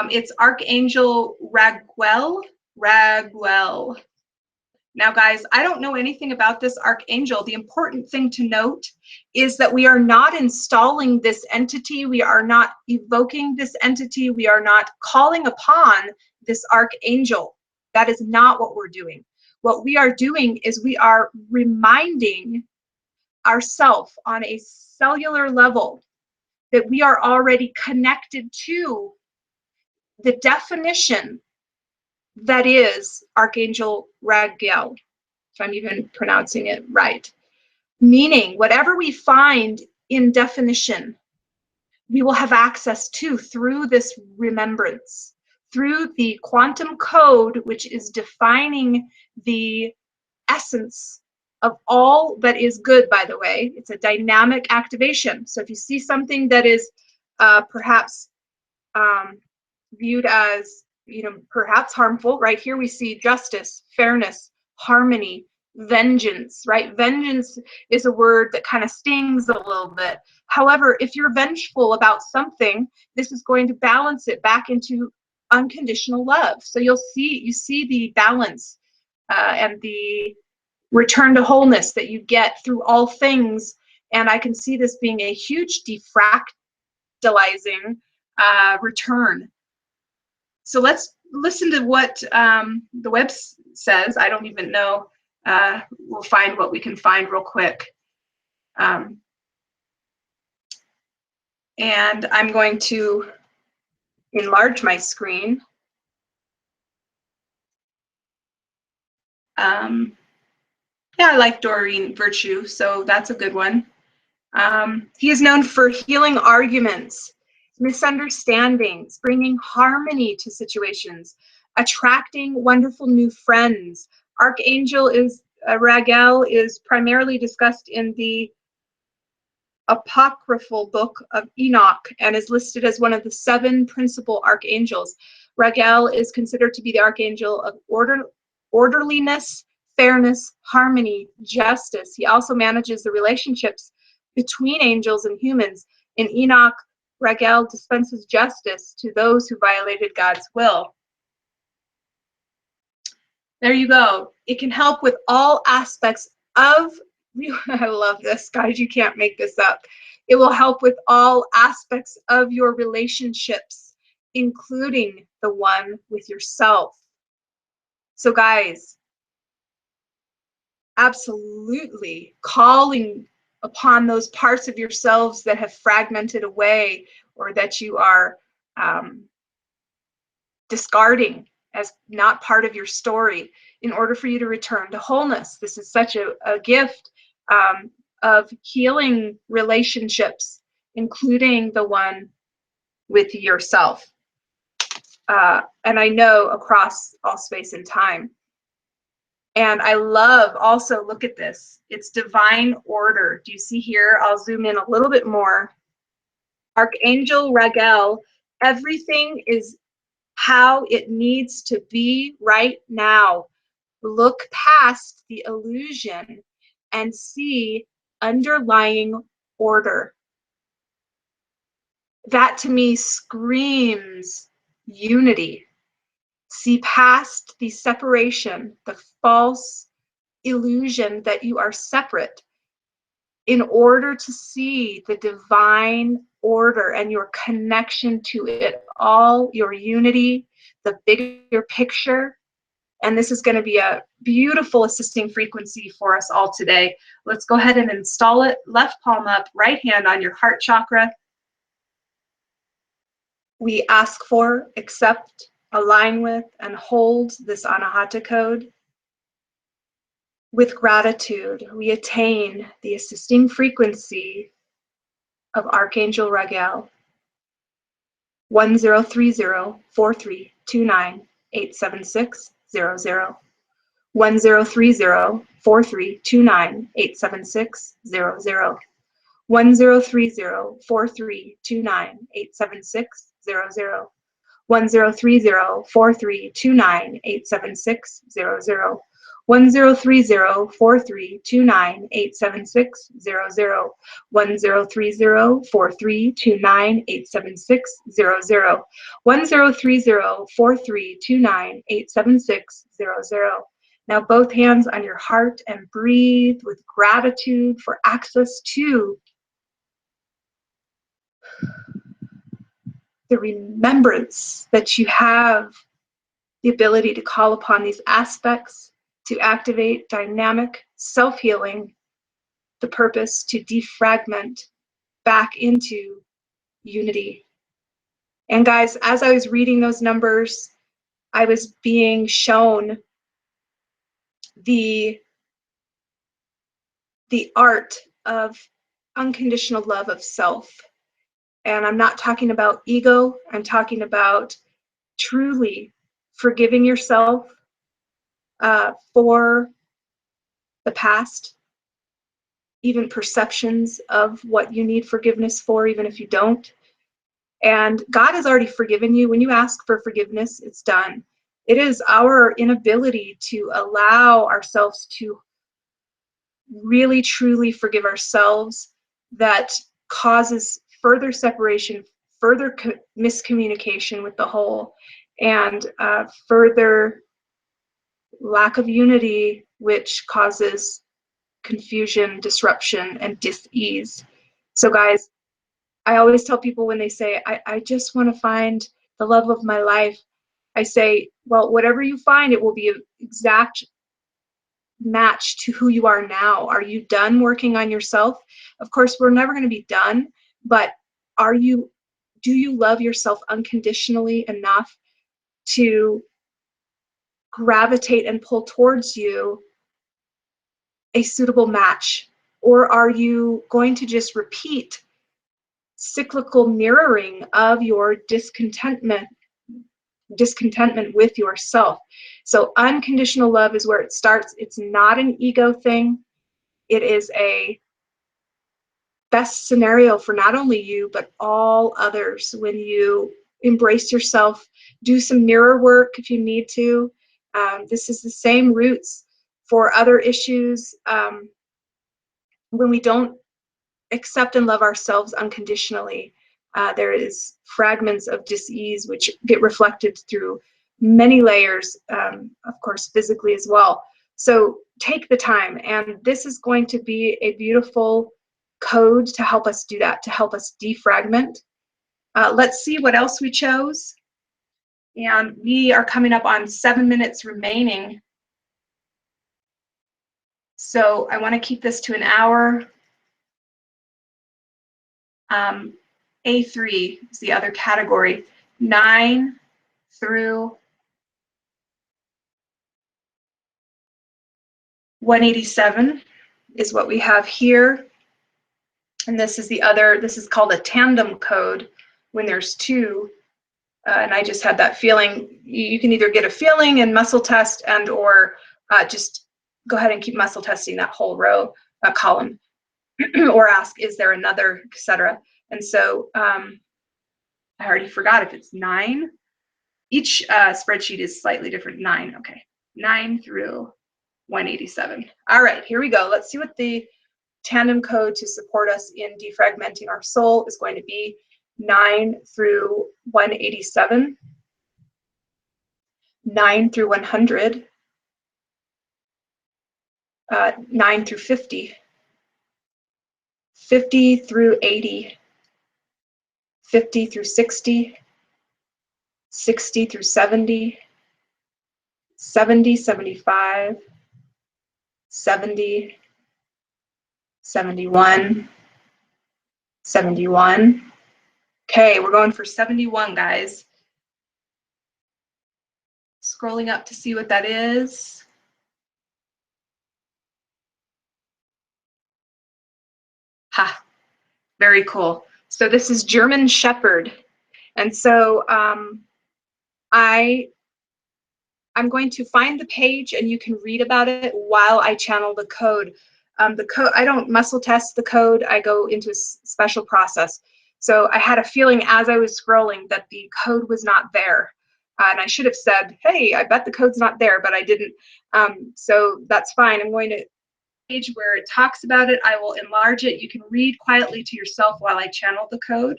[SPEAKER 1] It's Archangel Raguel. Now, guys, I don't know anything about this archangel. The important thing to note is that we are not installing this entity. We are not evoking this entity. We are not calling upon this archangel. That is not what we're doing. What we are doing is we are reminding ourselves on a cellular level that we are already connected to the definition that is Archangel Raguel, if I'm even pronouncing it right. Meaning, whatever we find in definition, we will have access to through this remembrance, through the quantum code, which is defining the essence of all that is good, by the way. It's a dynamic activation. So if you see something that is perhaps viewed as, perhaps harmful, right here we see justice, fairness, harmony, vengeance, right? Vengeance is a word that kind of stings a little bit. However, if you're vengeful about something, this is going to balance it back into unconditional love. So you see the balance and the return to wholeness that you get through all things. And I can see this being a huge defractalizing return. So let's listen to what the web says. I don't even know. We'll find what we can find real quick. And I'm going to enlarge my screen. Yeah, I like Doreen Virtue, so that's a good one. He is known for healing arguments, misunderstandings, bringing harmony to situations, attracting wonderful new friends. Archangel Raguel is primarily discussed in the apocryphal book of Enoch and is listed as one of the 7 principal archangels. Raguel is considered to be the archangel of orderliness, fairness, harmony, justice. He also manages the relationships between angels and humans. In Enoch, Raguel dispenses justice to those who violated God's will. There you go. It can help with all aspects of, I love this, guys, you can't make this up. It will help with all aspects of your relationships, including the one with yourself. So guys, absolutely calling upon those parts of yourselves that have fragmented away or that you are discarding as not part of your story in order for you to return to wholeness. This is such a gift, of healing relationships, including the one with yourself. And I know across all space and time. And I love also, look at this, it's divine order. Do you see here? I'll zoom in a little bit more. Archangel Raguel, everything is how it needs to be right now. Look past the illusion and see underlying order. That to me screams unity. See past the separation, the false illusion that you are separate, in order to see the divine order and your connection to it all, your unity, the bigger picture. And this is going to be a beautiful assisting frequency for us all today. Let's go ahead and install it. Left palm up, right hand on your heart chakra. We ask for, accept, align with, and hold this Anahata code. With gratitude, we attain the assisting frequency of Archangel Raguel. 1030-4329-87600. 1030-4329-87600. 1030-4329-87600. 1030-4329-87600. 1030-4329-87600. 1030-4329-87600. 1030-4329-87600. Now both hands on your heart and breathe with gratitude for access to the remembrance that you have the ability to call upon these aspects to activate dynamic self-healing, the purpose to defragment back into unity. And guys, as I was reading those numbers, I was being shown the art of unconditional love of self. And I'm not talking about ego, I'm talking about truly forgiving yourself for the past, even perceptions of what you need forgiveness for, even if you don't. And God has already forgiven you. When you ask for forgiveness, it's done. It is our inability to allow ourselves to really truly forgive ourselves that causes further separation, further miscommunication with the whole, and further lack of unity, which causes confusion, disruption, and dis-ease. So guys, I always tell people when they say, I just want to find the love of my life, I say, well, whatever you find, it will be an exact match to who you are now. Are you done working on yourself? Of course, we're never going to be done, but do you love yourself unconditionally enough to gravitate and pull towards you a suitable match? Or are you going to just repeat cyclical mirroring of your discontentment with yourself? So unconditional love is where it starts. It's not an ego thing. It is a best scenario for not only you, but all others. When you embrace yourself, do some mirror work if you need to. This is the same roots for other issues. When we don't accept and love ourselves unconditionally, there is fragments of dis-ease which get reflected through many layers, of course, physically as well. So take the time, and this is going to be a beautiful code to help us do that, to help us defragment. Let's see what else we chose. And we are coming up on 7 minutes remaining. So I want to keep this to an hour. A3 is the other category. 9 through 187 is what we have here. And this is the other, this is called a tandem code when there's two. And I just had that feeling. You can either get a feeling and muscle test and or just go ahead and keep muscle testing that whole row, column, or ask, is there another, etc. And so I already forgot if it's 9. Each spreadsheet is slightly different. 9, okay. 9 through 187. All right, here we go. Let's see what the tandem code to support us in defragmenting our soul is going to be. 9 through 187. 9 through 100. 9 through 50. 50 through 80. 50 through 60. 60 through 70. 70, 75. 70. 71. 71. Okay, we're going for 71, guys. Scrolling up to see what that is. Ha, very cool. So this is German Shepherd. And so I'm going to find the page and you can read about it while I channel the code. The code, I don't muscle test the code, I go into a special process. So I had a feeling as I was scrolling that the code was not there. And I should have said, hey, I bet the code's not there, but I didn't. So that's fine. I'm going to page where it talks about it. I will enlarge it. You can read quietly to yourself while I channel the code.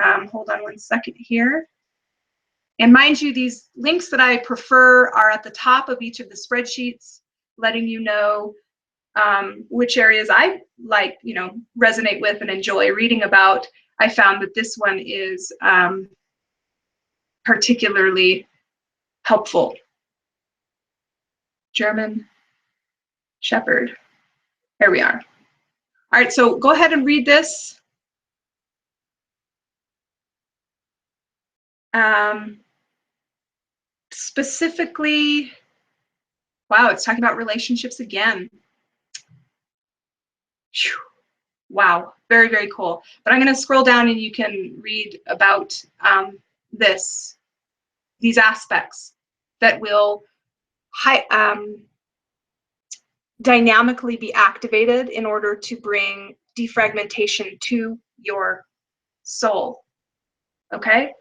[SPEAKER 1] Hold on one second here. And mind you, these links that I prefer are at the top of each of the spreadsheets, letting you know which areas I like, resonate with and enjoy reading about. I found that this one is particularly helpful. German Shepherd. Here we are. All right, so go ahead and read this. Specifically, wow, it's talking about relationships again. Whew. Wow, very, very cool. But I'm going to scroll down and you can read about these aspects that will dynamically be activated in order to bring defragmentation to your soul. Okay?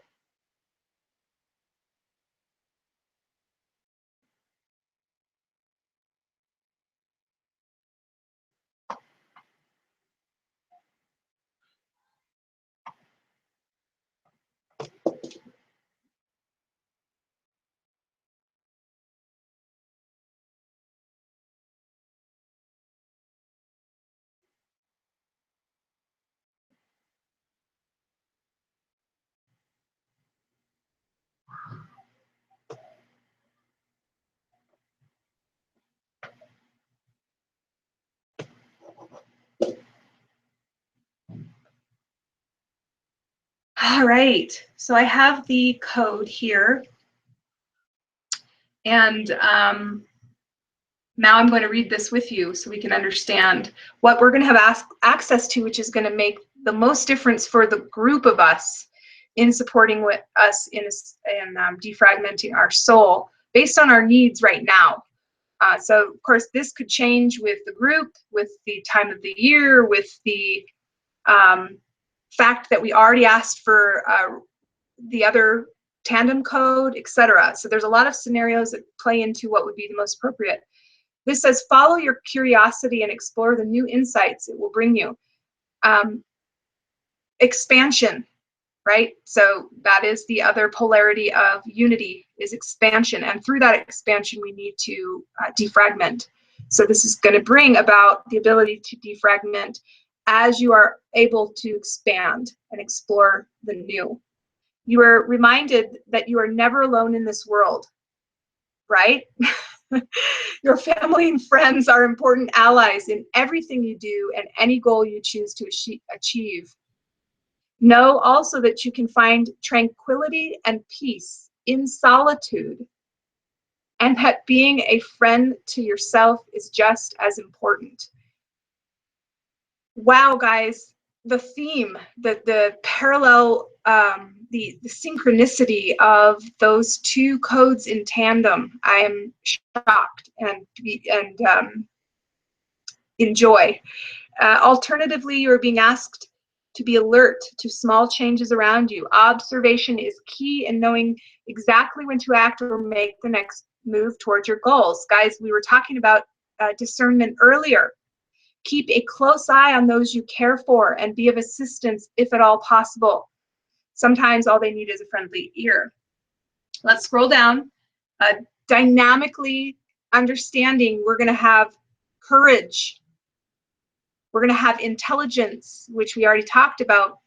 [SPEAKER 1] All right, so I have the code here. And now I'm going to read this with you so we can understand what we're going to have access to, which is going to make the most difference for the group of us in supporting us in defragmenting our soul based on our needs right now. So, of course, this could change with the group, with the time of the year, with the fact that we already asked for the other tandem code, etc. So there's a lot of scenarios that play into what would be the most appropriate. This says, follow your curiosity and explore the new insights it will bring you. Expansion, right? So that is the other polarity of unity, is expansion. And through that expansion, we need to defragment. So this is going to bring about the ability to defragment as you are able to expand and explore the new. You are reminded that you are never alone in this world, right? Your family and friends are important allies in everything you do and any goal you choose to achieve. Know also that you can find tranquility and peace in solitude, and that being a friend to yourself is just as important. Wow, guys, the theme, the parallel, the synchronicity of those two codes in tandem, I am shocked and enjoy. Alternatively, you are being asked to be alert to small changes around you. Observation is key in knowing exactly when to act or make the next move towards your goals. Guys, we were talking about discernment earlier. Keep a close eye on those you care for and be of assistance if at all possible. Sometimes all they need is a friendly ear. Let's scroll down. Dynamically understanding, we're going to have courage. We're going to have intelligence, which we already talked about,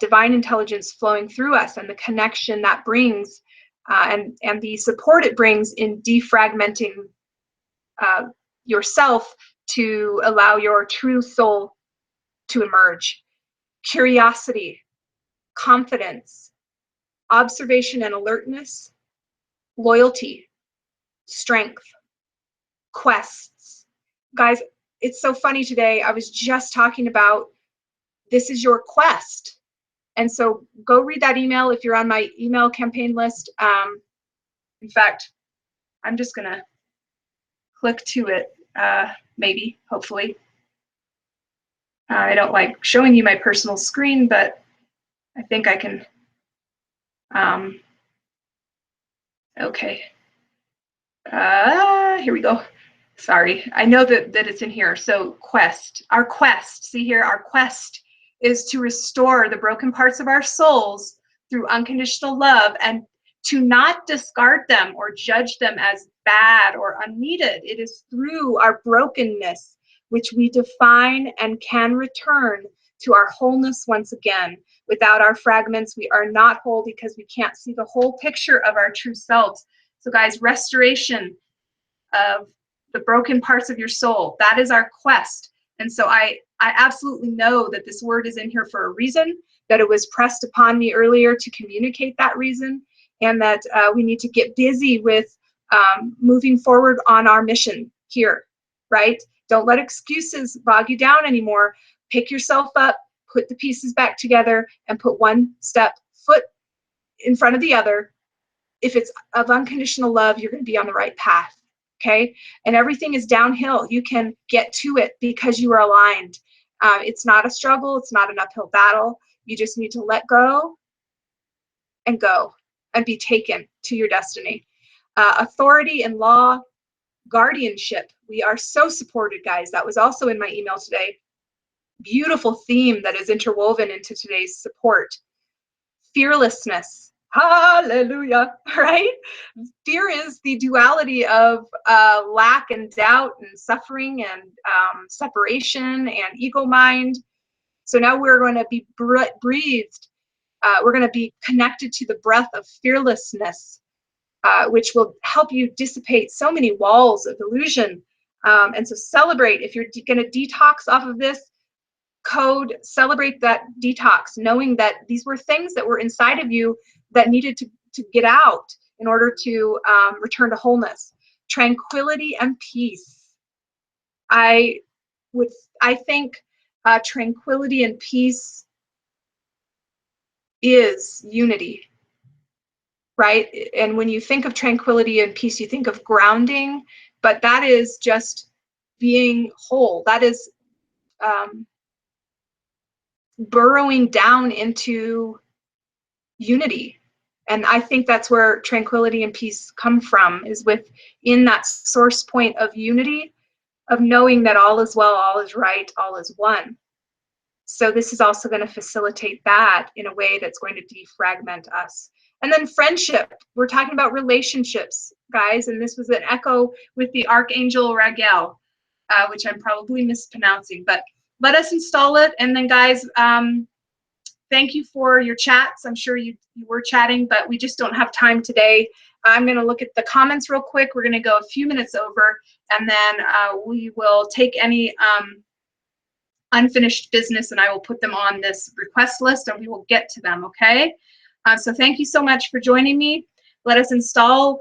[SPEAKER 1] divine intelligence flowing through us and the connection that brings and the support it brings in defragmenting yourself to allow your true soul to emerge. Curiosity, confidence, observation and alertness, loyalty, strength, quests. Guys, it's so funny today. I was just talking about this is your quest. And so go read that email if you're on my email campaign list. In fact, I'm just going to click to it, maybe, hopefully. I don't like showing you my personal screen, but I think I can. Okay. Here we go. Sorry, I know that it's in here. So quest, our quest, see here, our quest is to restore the broken parts of our souls through unconditional love and to not discard them or judge them as bad or unneeded. It is through our brokenness which we define and can return to our wholeness once again. Without our fragments, we are not whole because we can't see the whole picture of our true selves. So guys, restoration of the broken parts of your soul, that is our quest. And so I absolutely know that this word is in here for a reason, that it was pressed upon me earlier to communicate that reason, and that we need to get busy with moving forward on our mission here, right? Don't let excuses bog you down anymore. Pick yourself up, put the pieces back together, and put one foot in front of the other. If it's of unconditional love, you're going to be on the right path, okay? And everything is downhill. You can get to it because you are aligned. It's not a struggle. It's not an uphill battle. You just need to let go and be taken to your destiny. Authority and law, guardianship. We are so supported, guys. That was also in my email today. Beautiful theme that is interwoven into today's support. Fearlessness. Hallelujah, right? Fear is the duality of lack and doubt and suffering and separation and ego mind. So now we're going to be breathed. We're going to be connected to the breath of fearlessness, which will help you dissipate so many walls of illusion. And so celebrate. If you're going to detox off of this code, celebrate that detox, knowing that these were things that were inside of you that needed to get out in order to return to wholeness. Tranquility and peace. I think tranquility and peace is unity, right? And when you think of tranquility and peace, you think of grounding, but that is just being whole. That is burrowing down into unity. And I think that's where tranquility and peace come from, is within that source point of unity, of knowing that all is well, all is right, all is one. So this is also going to facilitate that in a way that's going to defragment us. And then friendship. We're talking about relationships, guys, and this was an echo with the Archangel Raguel, which I'm probably mispronouncing, but let us install it. And then, guys, thank you for your chats. I'm sure you were chatting, but we just don't have time today. I'm going to look at the comments real quick. We're going to go a few minutes over, and then we will take any unfinished business, and I will put them on this request list, and we will get to them, okay? So thank you so much for joining me. Let us install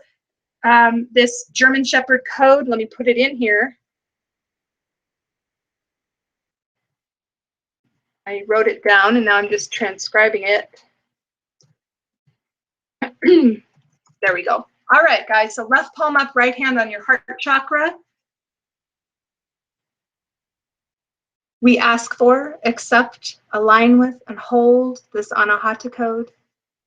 [SPEAKER 1] this German Shepherd code. Let me put it in here. I wrote it down and now I'm just transcribing it. There we go. All right, guys, so left palm up, right hand on your heart chakra. We ask for, accept, align with, and hold this Anahata code.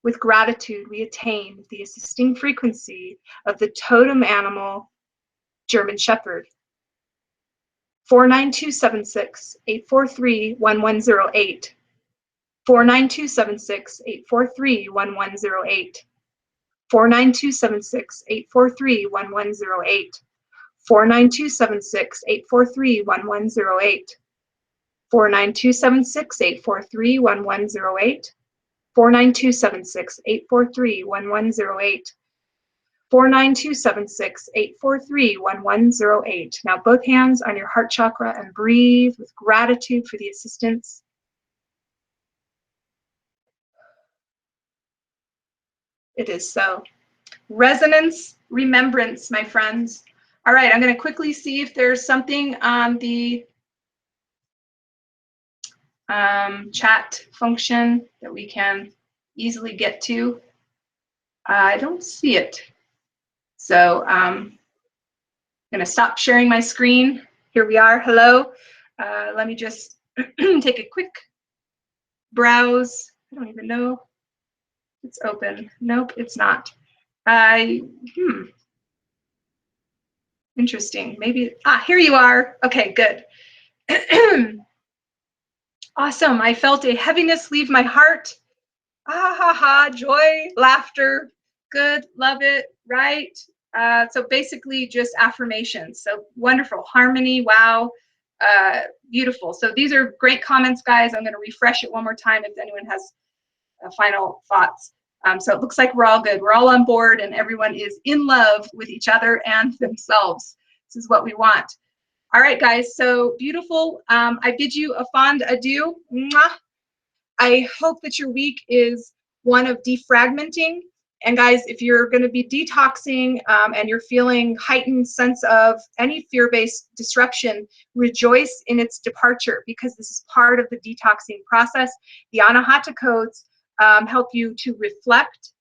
[SPEAKER 1] With gratitude, we attain the assisting frequency of the totem animal, German Shepherd. 49276-843-1108. 49276-843-1108. 49276-843-1108. 49276-843-1108. 49276-843-1108. 49276-843-1108. 49276-843-1108. Now both hands on your heart chakra and breathe with gratitude for the assistance. It is so. Resonance, remembrance, my friends. All right, I'm going to quickly see if there's something on the chat function that we can easily get to. I don't see it. So I'm going to stop sharing my screen. Here we are. Hello. Let me just take a quick browse. I don't even know. It's open. Nope, it's not. Interesting. Maybe, here you are. Okay, good. Awesome. I felt a heaviness leave my heart. Joy, laughter. Good, love it, right? So basically just affirmations. So wonderful. Harmony, wow, beautiful. So these are great comments, guys. I'm going to refresh it one more time if anyone has final thoughts. So it looks like we're all good. We're all on board and everyone is in love with each other and themselves. This is what we want. All right, guys, so beautiful. I bid you a fond adieu. Mwah. I hope that your week is one of defragmenting. And guys, if you're going to be detoxing and you're feeling heightened sense of any fear-based disruption, rejoice in its departure because this is part of the detoxing process. The Anahata codes help you to reflect,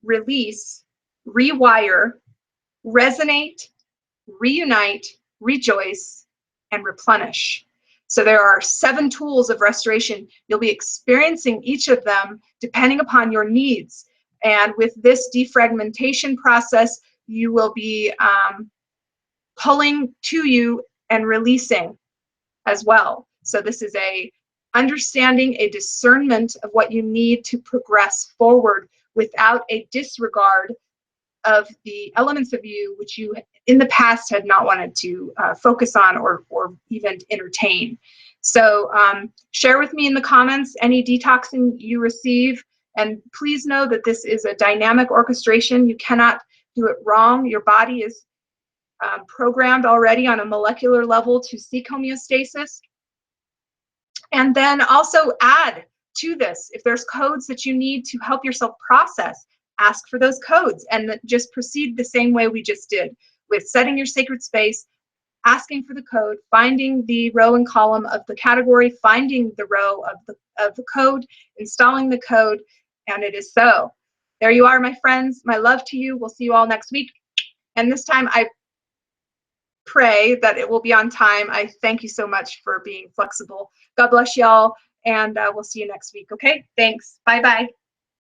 [SPEAKER 1] release, rewire, resonate, reunite, rejoice, and replenish. So there are 7 tools of restoration. You'll be experiencing each of them depending upon your needs. And with this defragmentation process, you will be pulling to you and releasing as well. So this is a understanding, a discernment of what you need to progress forward without a disregard of the elements of you which you in the past had not wanted to focus on or even entertain. So share with me in the comments any detoxing you receive, and please know that this is a dynamic orchestration. You cannot do it wrong. Your body is programmed already on a molecular level to seek homeostasis. And then also add to this, if there's codes that you need to help yourself process, ask for those codes and just proceed the same way we just did with setting your sacred space, asking for the code, finding the row and column of the category, finding the row of the code, installing the code, and it is so. There you are, my friends. My love to you. We'll see you all next week. And this time I pray that it will be on time. I thank you so much for being flexible. God bless y'all, and we'll see you next week. Okay, thanks. Bye-bye.